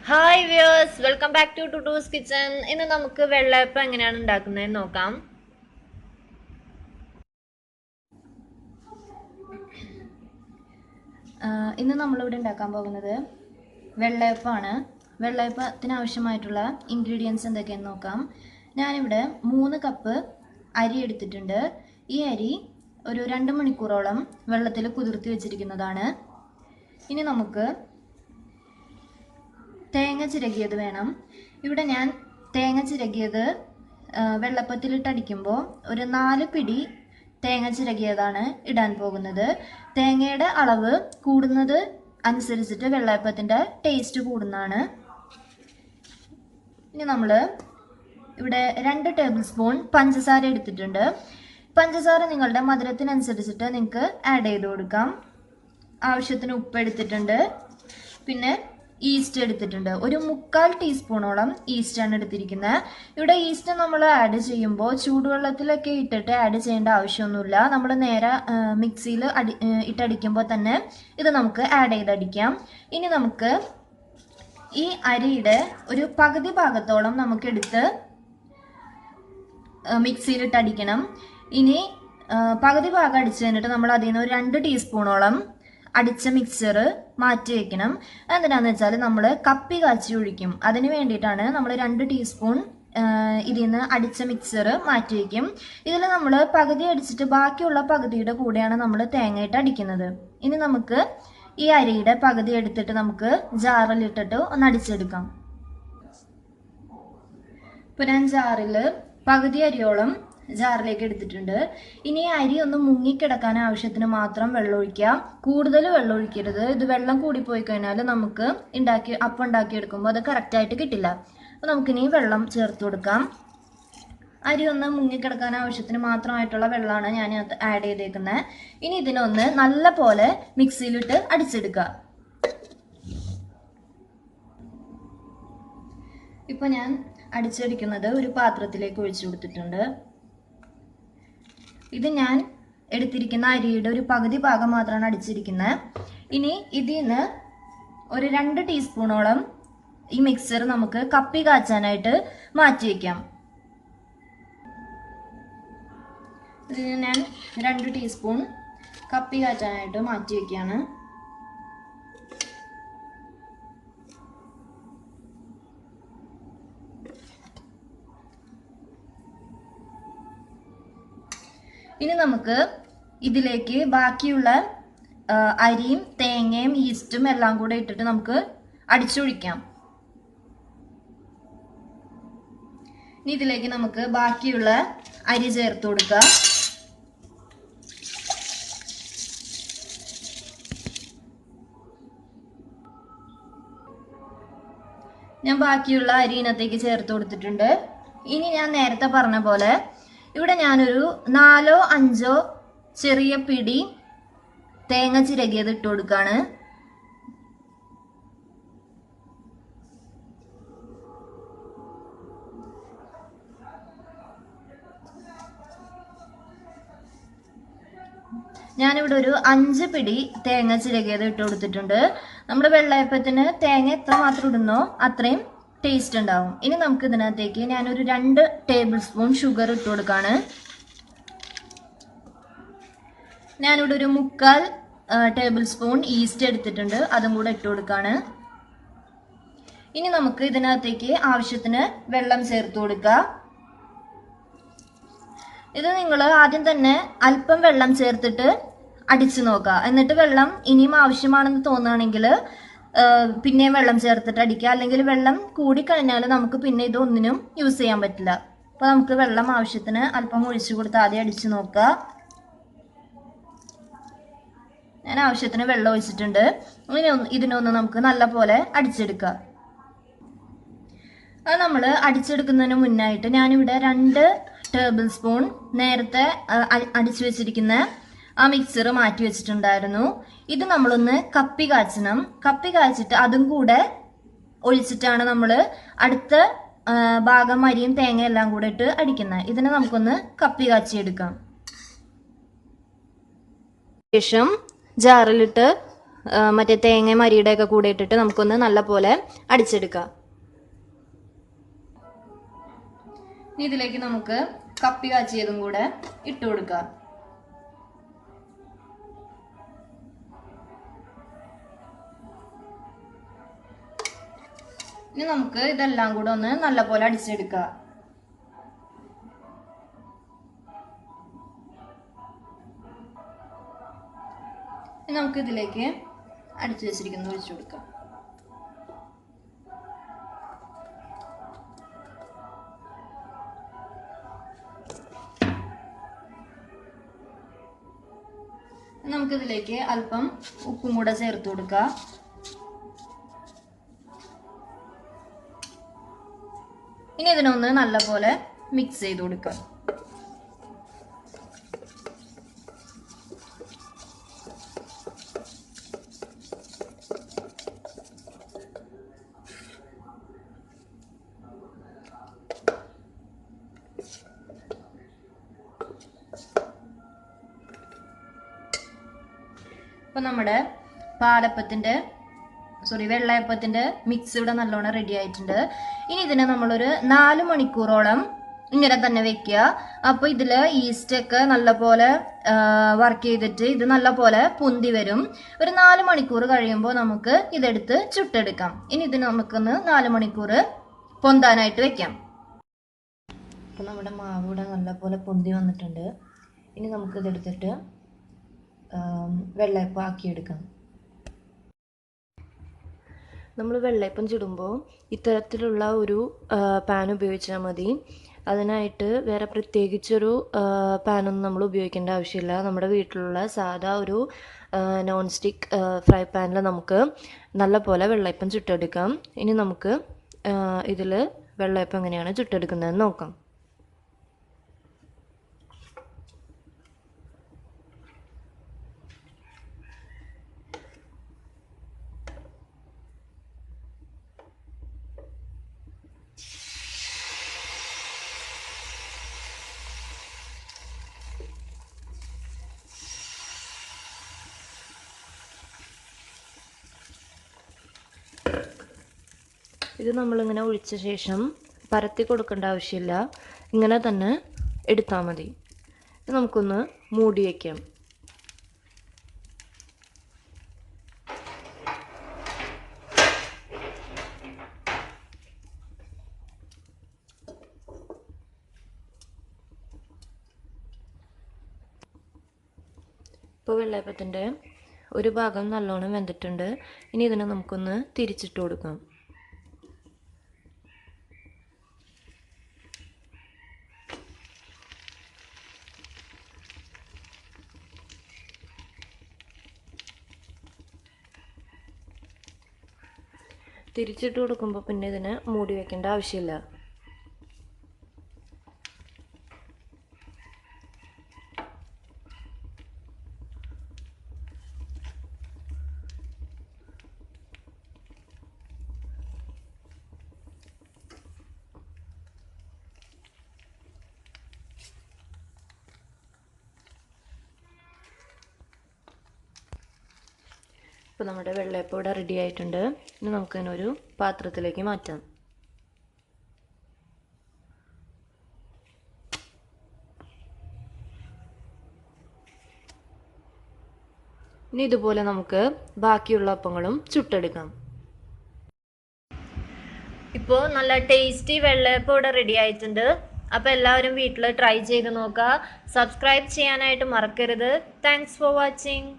Hi viewers, welcome back to Tuttu's kitchen. ഇന്ന് നമുക്ക് വെള്ളയപ്പം എങ്ങനെയാണ് ഉണ്ടാക്കുന്നതെന്ന് നോക്കാം. ഇന്ന് നമ്മളിവിടെ ഉണ്ടാക്കാൻ പോകുന്നത് വെള്ളയപ്പമാണ്. വെള്ളയപ്പത്തിന് ആവശ്യമായിട്ടുള്ള ഇൻഗ്രീഡിയൻസ് എന്തൊക്കെയാണെന്ന് നോക്കാം. ഞാനിവിടെ 3 കപ്പ് അരി എടുത്തിട്ടുണ്ട്. ഈ അരി ഒരു 2 മണിക്കൂറോളം വെള്ളത്തിൽ കുതിർത്തി വെച്ചിരിക്കുന്നതാണ്. ഇനി നമുക്ക് തേങ്ങ ചിരകിയത് വേണം. ഇവിടെ ഞാൻ തേങ്ങ ചിരകിയത് വെള്ളപ്പത്തിലിട്ടടിക്കുമ്പോൾ ഒരു 4 പിടി തേങ്ങ ചിരകിയതാണ് ഇടാൻ പോകുന്നത്. തേങ്ങയുടെ അളവ് കൂടുന്നത് അനുസരിച്ചിട്ട് വെള്ളയപ്പത്തിൻ്റെ ടേസ്റ്റ് കൂടുന്നതാണ്. ഇനി നമ്മൾ ഇവിടെ 2 ടേബിൾ സ്പൂൺ പഞ്ചസാര എടുത്തിട്ടുണ്ട്. പഞ്ചസാര നിങ്ങളുടെ മധുരത്തിനനുസരിച്ചിട്ട് നിങ്ങൾക്ക് ആഡ് ചെയ്ത് കൊടുക്കാം. ആവശ്യത്തിന് ഉപ്പ് എടുത്തിട്ടുണ്ട്. പിന്നെ ഈസ്റ്റ് എടുത്തിട്ടുണ്ട്. ഒരു 1/4 ടീസ്പൂണോളം ഈസ്റ്റാണ് എടുത്തിരിക്കുന്നത്. ഇവിടെ ഈസ്റ്റ് നമ്മൾ ആഡ് ചെയ്യുമ്പോൾ ചൂടുവെള്ളത്തിലൊക്കെ ഇട്ടിട്ട് ആഡ് ചെയ്യേണ്ട ആവശ്യമൊന്നുമില്ല. നമ്മൾ നേരെ മിക്സിയിൽ ഇട്ടടിക്കുമ്പോൾ തന്നെ ഇത് നമുക്ക് ആഡ് ചെയ്തടിക്കാം. ഇനി നമുക്ക് ഈ അരിയുടെ ഒരു പകുതി ഭാഗത്തോളം നമുക്കെടുത്ത് മിക്സിയിലിട്ടടിക്കണം. ഇനി പകുതി ഭാഗം അടിച്ചു കഴിഞ്ഞിട്ട് നമ്മൾ അതിൽ നിന്ന് ഒരു 2 ടീസ്പൂണോളം അടിച്ച മിക്സർ മാറ്റി വെക്കണം. എന്തിനാന്ന് വെച്ചാൽ നമ്മൾ കപ്പി കാച്ചി ഒഴിക്കും. അതിന് വേണ്ടിയിട്ടാണ് നമ്മൾ 2 ടീസ്പൂൺ ഇതിൽ നിന്ന് അടിച്ച മിക്സർ മാറ്റി വയ്ക്കും. ഇതിൽ നമ്മൾ പകുതി അടിച്ചിട്ട് ബാക്കിയുള്ള പകുതിയുടെ കൂടെയാണ് നമ്മൾ തേങ്ങയിട്ട് അടിക്കുന്നത്. ഇനി നമുക്ക് ഈ അരിയുടെ പകുതി എടുത്തിട്ട് നമുക്ക് ജാറിലിട്ടിട്ട് ഒന്ന് അടിച്ചെടുക്കാം. ഇപ്പം ഞാൻ ജാറിൽ പകുതി അരിയോളം ജാറിലേക്ക് എടുത്തിട്ടുണ്ട്. ഇനി അരി ഒന്ന് മുങ്ങിക്കിടക്കാൻ ആവശ്യത്തിന് മാത്രം വെള്ളം ഒഴിക്കുക. കൂടുതൽ വെള്ളം ഒഴിക്കരുത്. ഇത് വെള്ളം കൂടിപ്പോയി കഴിഞ്ഞാൽ നമുക്ക് അപ്പം ഉണ്ടാക്കിയെടുക്കുമ്പോൾ അത് കറക്റ്റായിട്ട് കിട്ടില്ല. അപ്പോൾ നമുക്കിനി വെള്ളം ചേർത്ത് കൊടുക്കാം. അരി ഒന്ന് മുങ്ങിക്കിടക്കാൻ ആവശ്യത്തിന് മാത്രമായിട്ടുള്ള വെള്ളമാണ് ഞാൻ ആഡ് ചെയ്തേക്കുന്നത്. ഇനി ഇതിനൊന്ന് നല്ല പോലെ മിക്സിയിലിട്ട് അടിച്ചെടുക്കുക. ഇപ്പോൾ ഞാൻ അടിച്ചെടുക്കുന്നത് ഒരു പാത്രത്തിലേക്ക് ഒഴിച്ചു കൊടുത്തിട്ടുണ്ട്. ഇത് ഞാൻ എടുത്തിരിക്കുന്ന അരിയുടെ ഒരു പകുതി ഭാഗം മാത്രമാണ് അടിച്ചിരിക്കുന്നത്. ഇനി ഇതിൽ നിന്ന് ഒരു 2 ടീസ്പൂണോളം ഈ മിക്സർ നമുക്ക് കപ്പി കാച്ചാനായിട്ട് മാറ്റി വയ്ക്കാം. ഇതിന് ഞാൻ 2 ടീസ്പൂൺ കപ്പി കാച്ചാനായിട്ട് മാറ്റി വയ്ക്കുകയാണ്. ഇനി നമുക്ക് ഇതിലേക്ക് ബാക്കിയുള്ള അരിയും തേങ്ങയും ഈസ്റ്റും എല്ലാം കൂടെ ഇട്ടിട്ട് നമുക്ക് അടിച്ചൊഴിക്കാം. ഇനി ഇതിലേക്ക് നമുക്ക് ബാക്കിയുള്ള അരി ചേർത്ത് കൊടുക്കാം. ഞാൻ ബാക്കിയുള്ള അരി ഇതിനകത്തേക്ക് ചേർത്ത് കൊടുത്തിട്ടുണ്ട്. ഇനി ഞാൻ നേരത്തെ പറഞ്ഞ പോലെ ഇവിടെ ഞാനൊരു 4 or 5 ചെറിയ പിടി തേങ്ങ ചിരകിയത് ഇട്ട് കൊടുക്കാണ്. ഞാനിവിടെ ഒരു 5 പിടി തേങ്ങ ചിരകിയത് ഇട്ട് കൊടുത്തിട്ടുണ്ട്. നമ്മുടെ വെള്ളയപ്പത്തിന് തേങ്ങ എത്ര മാത്രം ഇടുന്നോ അത്രയും ടേസ്റ്റ് ഉണ്ടാവും. ഇനി നമുക്ക് ഇതിനകത്തേക്ക് ഞാനൊരു 2 ടേബിൾ സ്പൂൺ ഷുഗർ ഇട്ട് കൊടുക്കാണ്. ഞാനിവിടെ ഒരു 3/4 ടേബിൾ സ്പൂൺ ഈസ്റ്റ് എടുത്തിട്ടുണ്ട്. അതും കൂടെ ഇട്ട് കൊടുക്കാണ്. ഇനി നമുക്ക് ഇതിനകത്തേക്ക് ആവശ്യത്തിന് വെള്ളം ചേർത്ത് കൊടുക്കുക. ഇത് നിങ്ങൾ ആദ്യം തന്നെ അല്പം വെള്ളം ചേർത്തിട്ട് അടിച്ചു നോക്കുക. എന്നിട്ട് വെള്ളം ഇനിയും ആവശ്യമാണെന്ന് തോന്നുകയാണെങ്കിൽ പിന്നെയും വെള്ളം ചേർത്തിട്ട് അടിക്കുക. അല്ലെങ്കിൽ വെള്ളം കൂടിക്കഴിഞ്ഞാൽ നമുക്ക് പിന്നെ ഇതൊന്നിനും യൂസ് ചെയ്യാൻ പറ്റില്ല. അപ്പോൾ നമുക്ക് വെള്ളം ആവശ്യത്തിന് അല്പം ഒഴിച്ചു കൊടുത്ത് ആദ്യം അടിച്ചു നോക്കുക. ഞാൻ ആവശ്യത്തിന് വെള്ളം ഒഴിച്ചിട്ടുണ്ട്. ഇതിനൊന്ന് നമുക്ക് നല്ല പോലെ അടിച്ചെടുക്കുക. അത് നമ്മൾ അടിച്ചെടുക്കുന്നതിന് മുന്നായിട്ട് ഞാനിവിടെ 2 ടേബിൾ സ്പൂൺ നേരത്തെ അടിച്ചു വെച്ചിരിക്കുന്ന ആ മിക്സർ മാറ്റി വെച്ചിട്ടുണ്ടായിരുന്നു. ഇത് നമ്മളൊന്ന് കപ്പി കാച്ചണം. കപ്പി കാച്ചിട്ട് അതും കൂടെ ഒഴിച്ചിട്ടാണ് നമ്മൾ അടുത്ത ഭാഗം അരിയും തേങ്ങ എല്ലാം കൂടെ ഇട്ട് അടിക്കുന്നത്. ഇതിനെ നമുക്കൊന്ന് കപ്പി കാച്ചിയെടുക്കാം. ശേഷം ജാറിലിട്ട് മറ്റേ തേങ്ങ മരിയുടെ ഒക്കെ കൂടെ ഇട്ടിട്ട് നമുക്കൊന്ന് നല്ലപോലെ അടിച്ചെടുക്കാം. ഇതിലേക്ക് നമുക്ക് കപ്പി കാച്ചിയതും കൂടെ ഇട്ട് കൊടുക്കാം. ഇനി നമുക്ക് ഇതെല്ലാം കൂടെ ഒന്ന് നല്ലപോലെ അടിച്ചെടുക്കാം. ഇനി നമുക്ക് ഇതിലേക്ക് അടിച്ചു വെച്ചിരിക്കുന്നത് ഒഴിച്ചു കൊടുക്കാം. നമുക്കിതിലേക്ക് അല്പം ഉപ്പും കൂടെ ചേർത്ത് കൊടുക്കാം. ഇനി ഇതിനൊന്ന് നല്ലപോലെ മിക്സ് ചെയ്ത് കൊടുക്കാം. ഇപ്പൊ നമ്മുടെ വെള്ളയപ്പത്തിന്റെ മിക്സ് ഇവിടെ നല്ലോണം റെഡി ആയിട്ടുണ്ട്. ഇനി ഇതിനെ നമ്മളൊരു 4 മണിക്കൂറോളം ഇങ്ങനെ തന്നെ വെക്കുക. അപ്പൊ ഇതില് ഈസ്റ്റ് ഒക്കെ നല്ലപോലെ വർക്ക് ചെയ്തിട്ട് ഇത് നല്ലപോലെ പൊന്തി വരും. ഒരു 4 മണിക്കൂർ കഴിയുമ്പോൾ നമുക്ക് ഇതെടുത്ത് ചുട്ടെടുക്കാം. ഇനി ഇതിന് നമുക്കൊന്ന് 4 മണിക്കൂർ പൊന്താനായിട്ട് വെക്കാം. അപ്പൊ നമ്മുടെ മാവ് ഇവിടെ നല്ലപോലെ പൊന്തി വന്നിട്ടുണ്ട്. ഇനി നമുക്ക് ഇതെടുത്തിട്ട് വെള്ളയപ്പം ആക്കിയെടുക്കാം. നമ്മൾ വെള്ളയപ്പം ചുടുമ്പോൾ ഇത്തരത്തിലുള്ള ഒരു പാൻ ഉപയോഗിച്ചാൽ മതി. അതിനായിട്ട് വേറെ പ്രത്യേകിച്ചൊരു പാനൊന്നും നമ്മൾ ഉപയോഗിക്കേണ്ട ആവശ്യമില്ല. നമ്മുടെ വീട്ടിലുള്ള സാധാ ഒരു നോൺ സ്റ്റിക്ക് ഫ്രൈ പാനിൽ നമുക്ക് നല്ല പോലെ വെള്ളയപ്പം ചുട്ടെടുക്കാം. ഇനി നമുക്ക് ഇതിൽ വെള്ളയപ്പം എങ്ങനെയാണ് ചുട്ടെടുക്കുന്നതെന്ന് നോക്കാം. ഇത് നമ്മളിങ്ങനെ ഒഴിച്ച ശേഷം പരത്തി കൊടുക്കേണ്ട ആവശ്യമില്ല. ഇങ്ങനെ തന്നെ എടുത്താൽ മതി. നമുക്കൊന്ന് മൂടി വയ്ക്കാം. ഇപ്പോൾ വെള്ളയപ്പത്തിൻ്റെ ഒരു ഭാഗം നല്ലോണം വെന്തിട്ടുണ്ട്. ഇനി ഇതിനെ നമുക്കൊന്ന് തിരിച്ചിട്ട് കൊടുക്കാം. തിരിച്ചിട്ട് കൊടുക്കുമ്പോൾ പിന്നെ ഇതിനെ മൂടി വെക്കേണ്ട ആവശ്യമില്ല. ഇപ്പോൾ നമ്മുടെ വെള്ളയപ്പം ഇവിടെ റെഡി ആയിട്ടുണ്ട്. ഇനി നമുക്കതിനൊരു പാത്രത്തിലേക്ക് മാറ്റാം. ഇനി ഇതുപോലെ നമുക്ക് ബാക്കിയുള്ള അപ്പങ്ങളും ചുട്ടെടുക്കാം. ഇപ്പോൾ നല്ല ടേസ്റ്റി വെള്ളയപ്പം ഇവിടെ റെഡി ആയിട്ടുണ്ട്. അപ്പോൾ എല്ലാവരും വീട്ടിൽ ട്രൈ ചെയ്ത് നോക്കുക. സബ്സ്ക്രൈബ് ചെയ്യാനായിട്ട് മറക്കരുത്. Thanks for watching.